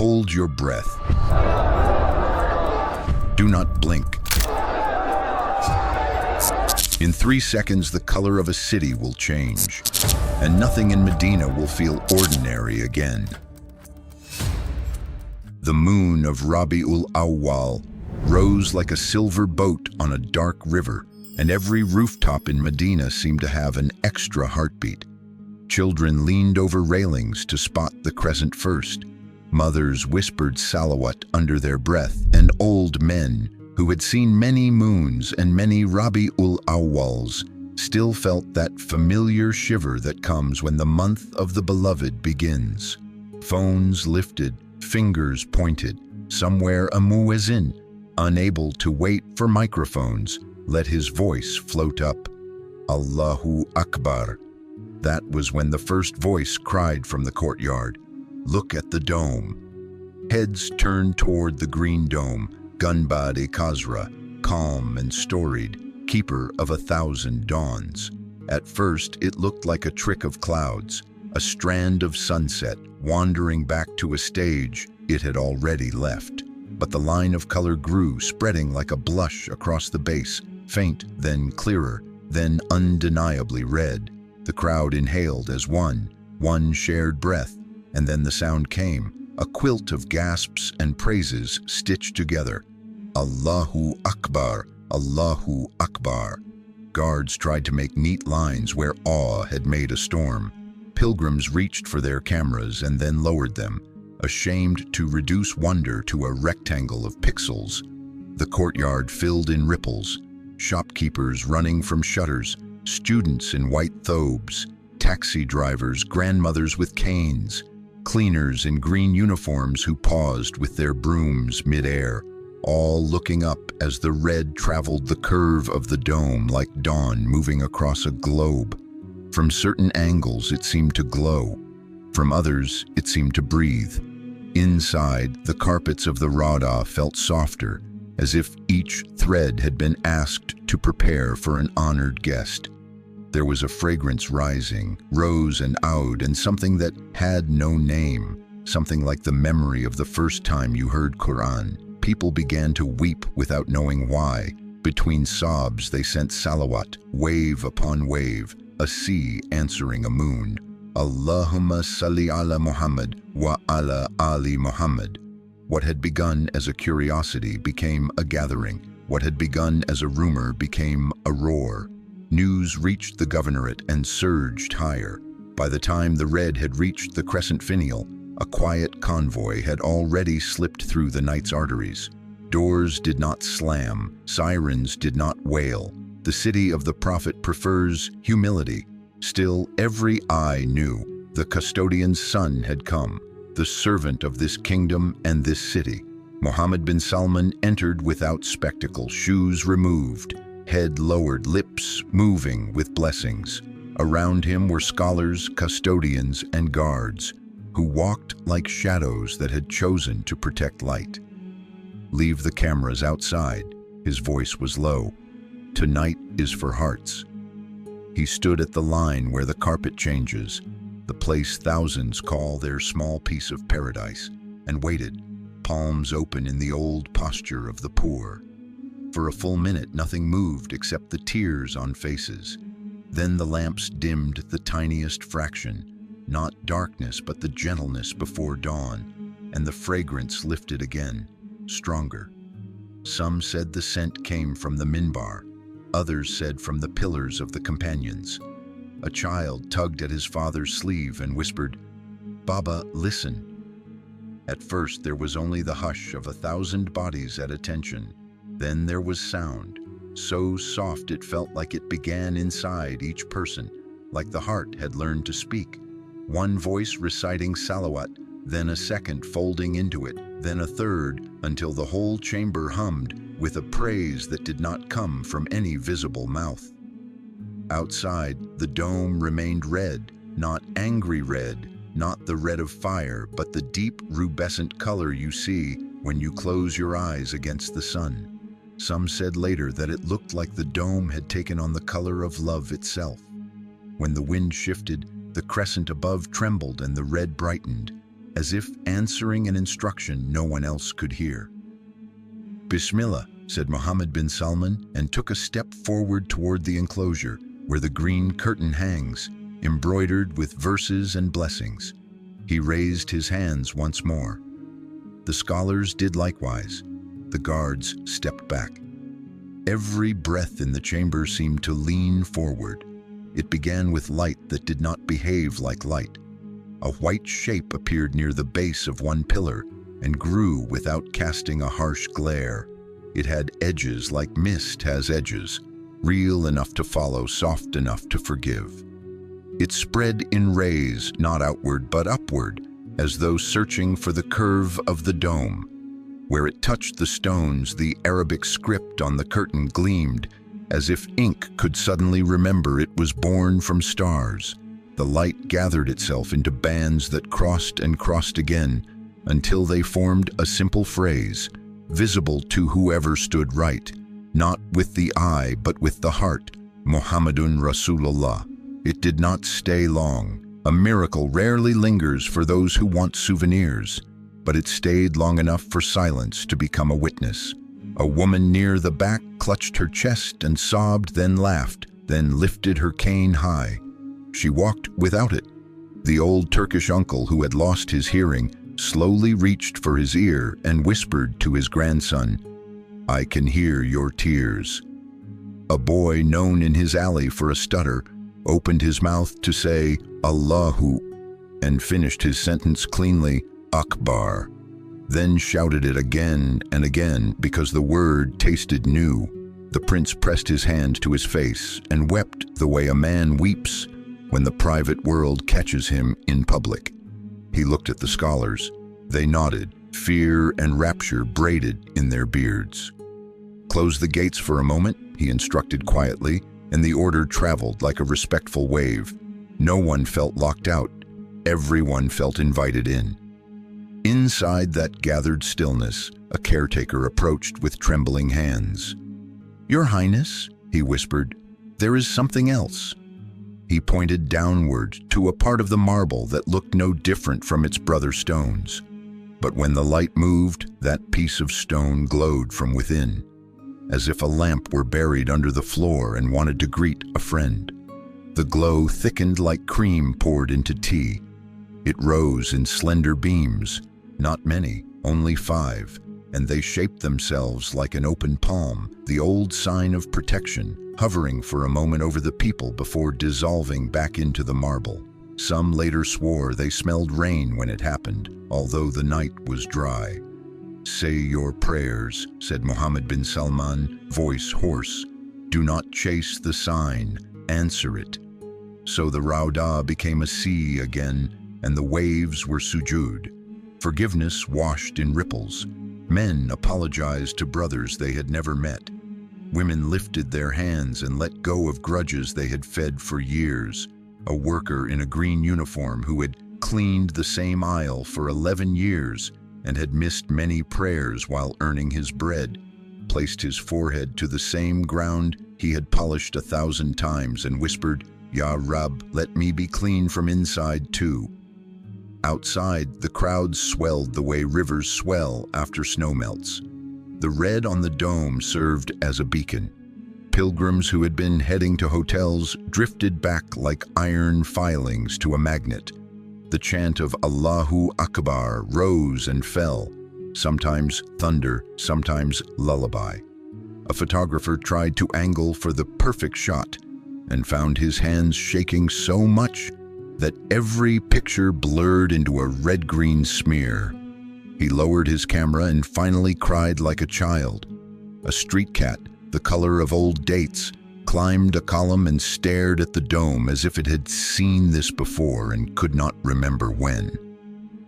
Hold your breath. Do not blink. In 3 seconds, the color of a city will change, and nothing in Medina will feel ordinary again. The moon of Rabi al-Awwal rose like a silver boat on a dark river, and every rooftop in Medina seemed to have an extra heartbeat. Children leaned over railings to spot the crescent first. Mothers whispered salawat under their breath, and old men, who had seen many moons and many Rabi al-Awwals, still felt that familiar shiver that comes when the month of the beloved begins. Phones lifted, fingers pointed. Somewhere a muezzin, unable to wait for microphones, let his voice float up. Allahu Akbar. That was when the first voice cried from the courtyard. Look at the dome. Heads turned toward the Green Dome, Gunbad-e-Khazra, calm and storied, keeper of 1,000 dawns. At first, it looked like a trick of clouds, a strand of sunset wandering back to a stage it had already left. But the line of color grew, spreading like a blush across the base, faint, then clearer, then undeniably red. The crowd inhaled as one shared breath, and then the sound came, a quilt of gasps and praises stitched together. Allahu Akbar, Allahu Akbar. Guards tried to make neat lines where awe had made a storm. Pilgrims reached for their cameras and then lowered them, ashamed to reduce wonder to a rectangle of pixels. The courtyard filled in ripples, shopkeepers running from shutters, students in white thobes, taxi drivers, grandmothers with canes, cleaners in green uniforms who paused with their brooms mid-air, all looking up as the red traveled the curve of the dome like dawn moving across a globe. From certain angles it seemed to glow, from others it seemed to breathe. Inside, the carpets of the Rada felt softer, as if each thread had been asked to prepare for an honored guest. There was a fragrance rising, rose and oud, and something that had no name, something like the memory of the first time you heard Quran. People began to weep without knowing why. Between sobs, they sent salawat, wave upon wave, a sea answering a moon. Allahumma salli ala Muhammad wa ala ali Muhammad. What had begun as a curiosity became a gathering. What had begun as a rumor became a roar. News reached the governorate and surged higher. By the time the red had reached the crescent finial, a quiet convoy had already slipped through the night's arteries. Doors did not slam, sirens did not wail. The city of the Prophet prefers humility. Still, every eye knew the custodian's son had come, the servant of this kingdom and this city. Mohammed bin Salman entered without spectacle, shoes removed, head lowered, lips moving with blessings. Around him were scholars, custodians, and guards, who walked like shadows that had chosen to protect light. Leave the cameras outside, his voice was low. Tonight is for hearts. He stood at the line where the carpet changes, the place thousands call their small piece of paradise, and waited, palms open in the old posture of the poor. For a full minute, nothing moved except the tears on faces. Then the lamps dimmed the tiniest fraction, not darkness but the gentleness before dawn, and the fragrance lifted again, stronger. Some said the scent came from the minbar, others said from the pillars of the companions. A child tugged at his father's sleeve and whispered, "Baba, listen." At first there was only the hush of 1,000 bodies at attention. Then there was sound, so soft it felt like it began inside each person, like the heart had learned to speak. One voice reciting salawat, then a second folding into it, then a third, until the whole chamber hummed with a praise that did not come from any visible mouth. Outside, the dome remained red, not angry red, not the red of fire, but the deep rubescent color you see when you close your eyes against the sun. Some said later that it looked like the dome had taken on the color of love itself. When the wind shifted, the crescent above trembled and the red brightened. as if answering an instruction no one else could hear. "Bismillah," said Mohammed bin Salman, and took a step forward toward the enclosure where the green curtain hangs, embroidered with verses and blessings. He raised his hands once more. The scholars did likewise. The guards stepped back. Every breath in the chamber seemed to lean forward. It began with light that did not behave like light. A white shape appeared near the base of one pillar and grew without casting a harsh glare. It had edges like mist has edges, real enough to follow, soft enough to forgive. It spread in rays, not outward but upward, as though searching for the curve of the dome. Where it touched the stones, the Arabic script on the curtain gleamed, as if ink could suddenly remember it was born from stars. The light gathered itself into bands that crossed and crossed again, until they formed a simple phrase, visible to whoever stood right, not with the eye but with the heart, Muhammadun Rasulullah. It did not stay long. A miracle rarely lingers for those who want souvenirs, but it stayed long enough for silence to become a witness. A woman near the back clutched her chest and sobbed, then laughed, then lifted her cane high. She walked without it. The old Turkish uncle who had lost his hearing slowly reached for his ear and whispered to his grandson, "I can hear your tears." A boy known in his alley for a stutter opened his mouth to say, "Allahu," and finished his sentence cleanly, "Akbar," then shouted it again and again because the word tasted new. The prince pressed his hand to his face and wept the way a man weeps when the private world catches him in public. He looked at the scholars. They nodded, fear and rapture braided in their beards. "Close the gates for a moment," he instructed quietly, and the order traveled like a respectful wave. No one felt locked out. Everyone felt invited in. Inside that gathered stillness, a caretaker approached with trembling hands. "Your Highness," he whispered, "there is something else." He pointed downward to a part of the marble that looked no different from its brother stones. But when the light moved, that piece of stone glowed from within, as if a lamp were buried under the floor and wanted to greet a friend. The glow thickened like cream poured into tea. It rose in slender beams, not many, only 5, and they shaped themselves like an open palm, the old sign of protection, hovering for a moment over the people before dissolving back into the marble. Some later swore they smelled rain when it happened, although the night was dry. "Say your prayers," said Mohammed bin Salman, voice hoarse. "Do not chase the sign, answer it." So the Rauda became a sea again, and the waves were sujud. Forgiveness washed in ripples. Men apologized to brothers they had never met. Women lifted their hands and let go of grudges they had fed for years. A worker in a green uniform who had cleaned the same aisle for 11 years and had missed many prayers while earning his bread, placed his forehead to the same ground he had polished 1,000 times and whispered, "Ya Rab, let me be clean from inside too." Outside, the crowds swelled the way rivers swell after snow melts. The red on the dome served as a beacon. Pilgrims who had been heading to hotels drifted back like iron filings to a magnet. The chant of Allahu Akbar rose and fell, sometimes thunder, sometimes lullaby. A photographer tried to angle for the perfect shot and found his hands shaking so much that every picture blurred into a red-green smear. He lowered his camera and finally cried like a child. A street cat, the color of old dates, climbed a column and stared at the dome as if it had seen this before and could not remember when.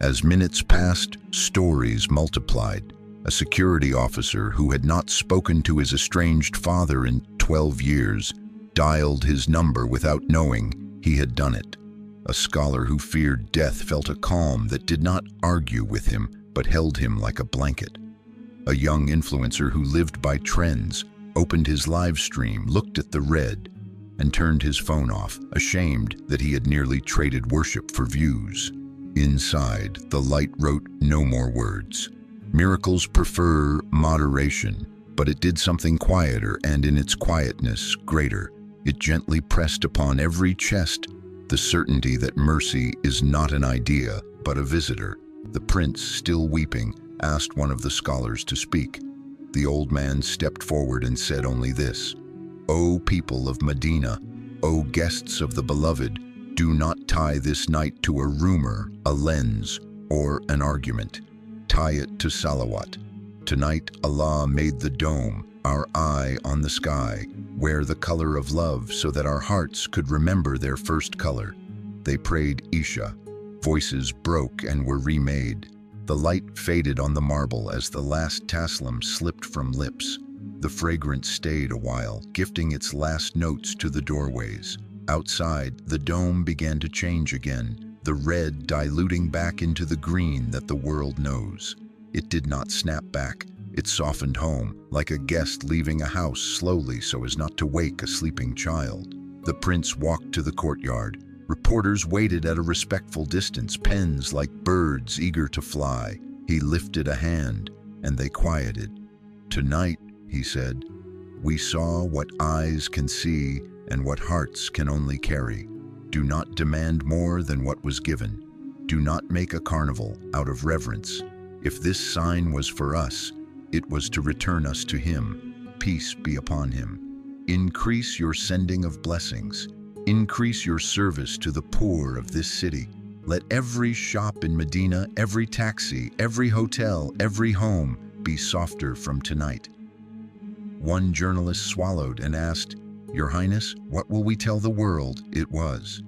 As minutes passed, stories multiplied. A security officer who had not spoken to his estranged father in 12 years dialed his number without knowing he had done it. A scholar who feared death felt a calm that did not argue with him, but held him like a blanket. A young influencer who lived by trends opened his live stream, looked at the red, and turned his phone off, ashamed that he had nearly traded worship for views. Inside, the light wrote no more words. Miracles prefer moderation, but it did something quieter, and in its quietness, greater. It gently pressed upon every chest the certainty that mercy is not an idea, but a visitor. The prince, still weeping, asked one of the scholars to speak. The old man stepped forward and said only this: "O people of Medina, O guests of the beloved, do not tie this night to a rumor, a lens, or an argument. Tie it to salawat. Tonight Allah made the dome, our eye on the sky, wear the color of love so that our hearts could remember their first color." They prayed Isha. Voices broke and were remade. The light faded on the marble as the last taslim slipped from lips. The fragrance stayed a while, gifting its last notes to the doorways. Outside, the dome began to change again, the red diluting back into the green that the world knows. It did not snap back. It softened home, like a guest leaving a house slowly so as not to wake a sleeping child. The prince walked to the courtyard. Reporters waited at a respectful distance, pens like birds eager to fly. He lifted a hand, and they quieted. "Tonight," he said, "we saw what eyes can see and what hearts can only carry. Do not demand more than what was given. Do not make a carnival out of reverence. If this sign was for us, it was to return us to Him. Peace be upon Him. Increase your sending of blessings. Increase your service to the poor of this city. Let every shop in Medina, every taxi, every hotel, every home be softer from tonight." One journalist swallowed and asked, "Your Highness, what will we tell the world it was?"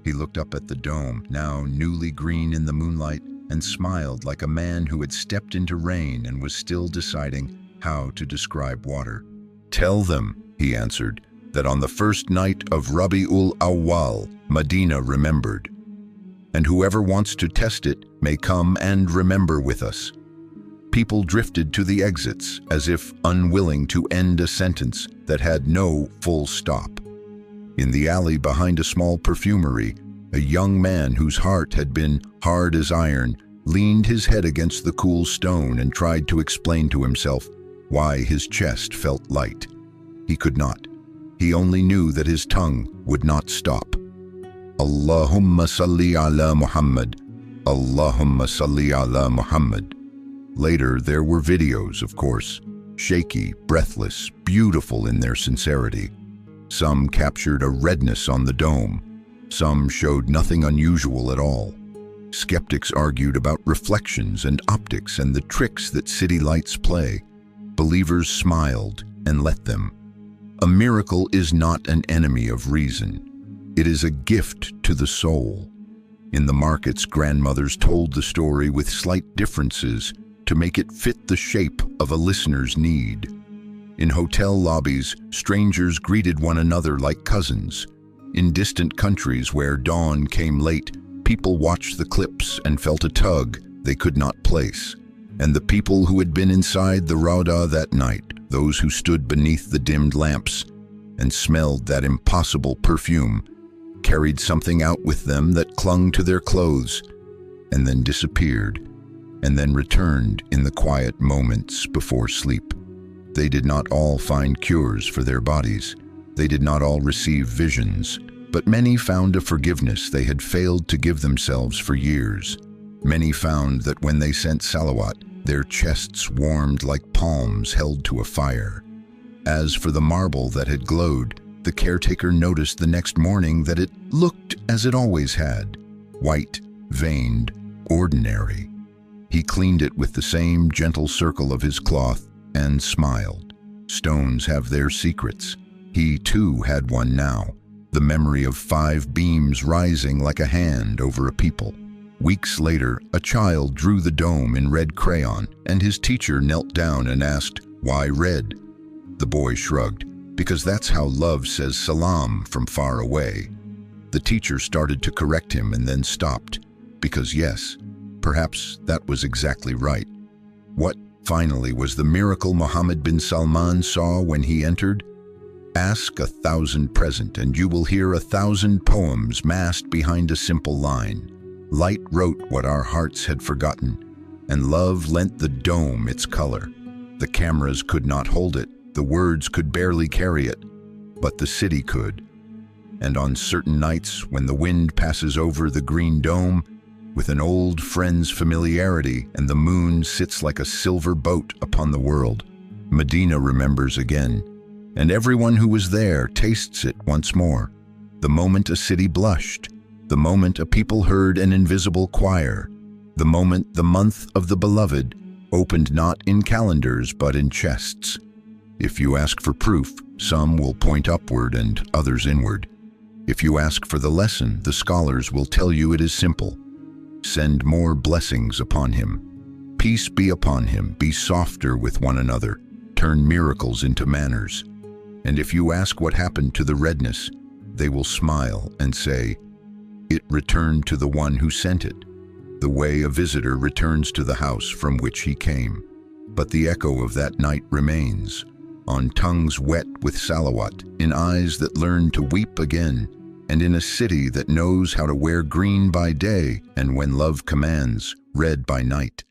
He looked up at the dome, now newly green in the moonlight, and smiled like a man who had stepped into rain and was still deciding how to describe water. "Tell them," he answered, "that on the first night of Rabi Awwal, Medina remembered. And whoever wants to test it may come and remember with us." People drifted to the exits, as if unwilling to end a sentence that had no full stop. In the alley behind a small perfumery, a young man whose heart had been hard as iron leaned his head against the cool stone and tried to explain to himself why his chest felt light. He could not. He only knew that his tongue would not stop. Allahumma salli ala Muhammad. Allahumma salli ala Muhammad. Later, there were videos, of course, shaky, breathless, beautiful in their sincerity. Some captured a redness on the dome. Some showed nothing unusual at all. Skeptics argued about reflections and optics and the tricks that city lights play. Believers smiled and let them. A miracle is not an enemy of reason. It is a gift to the soul. In the markets, grandmothers told the story with slight differences to make it fit the shape of a listener's need. In hotel lobbies, strangers greeted one another like cousins. In distant countries where dawn came late, people watched the clips and felt a tug they could not place. And the people who had been inside the Rauda that night, those who stood beneath the dimmed lamps and smelled that impossible perfume, carried something out with them that clung to their clothes and then disappeared, and then returned in the quiet moments before sleep. They did not all find cures for their bodies. They did not all receive visions, but many found a forgiveness they had failed to give themselves for years. Many found that when they sent salawat, their chests warmed like palms held to a fire. As for the marble that had glowed, the caretaker noticed the next morning that it looked as it always had, white, veined, ordinary. He cleaned it with the same gentle circle of his cloth and smiled. Stones have their secrets. He too had one now, the memory of 5 beams rising like a hand over a people. Weeks later, a child drew the dome in red crayon, and his teacher knelt down and asked, "Why red?" The boy shrugged, "Because that's how love says salam from far away." The teacher started to correct him and then stopped, because yes, perhaps that was exactly right. What, finally, was the miracle Mohammed bin Salman saw when he entered? Ask 1,000 present, and you will hear 1,000 poems massed behind a simple line. Light wrote what our hearts had forgotten, and love lent the dome its color. The cameras could not hold it, the words could barely carry it, but the city could. And on certain nights, when the wind passes over the Green Dome, with an old friend's familiarity, and the moon sits like a silver boat upon the world, Medina remembers again, and everyone who was there tastes it once more. The moment a city blushed, the moment a people heard an invisible choir, the moment the month of the beloved opened not in calendars but in chests. If you ask for proof, some will point upward and others inward. If you ask for the lesson, the scholars will tell you it is simple. Send more blessings upon him. Peace be upon him, be softer with one another, turn miracles into manners. And if you ask what happened to the redness, they will smile and say, it returned to the one who sent it, the way a visitor returns to the house from which he came. But the echo of that night remains, on tongues wet with salawat, in eyes that learn to weep again, and in a city that knows how to wear green by day and, when love commands, red by night.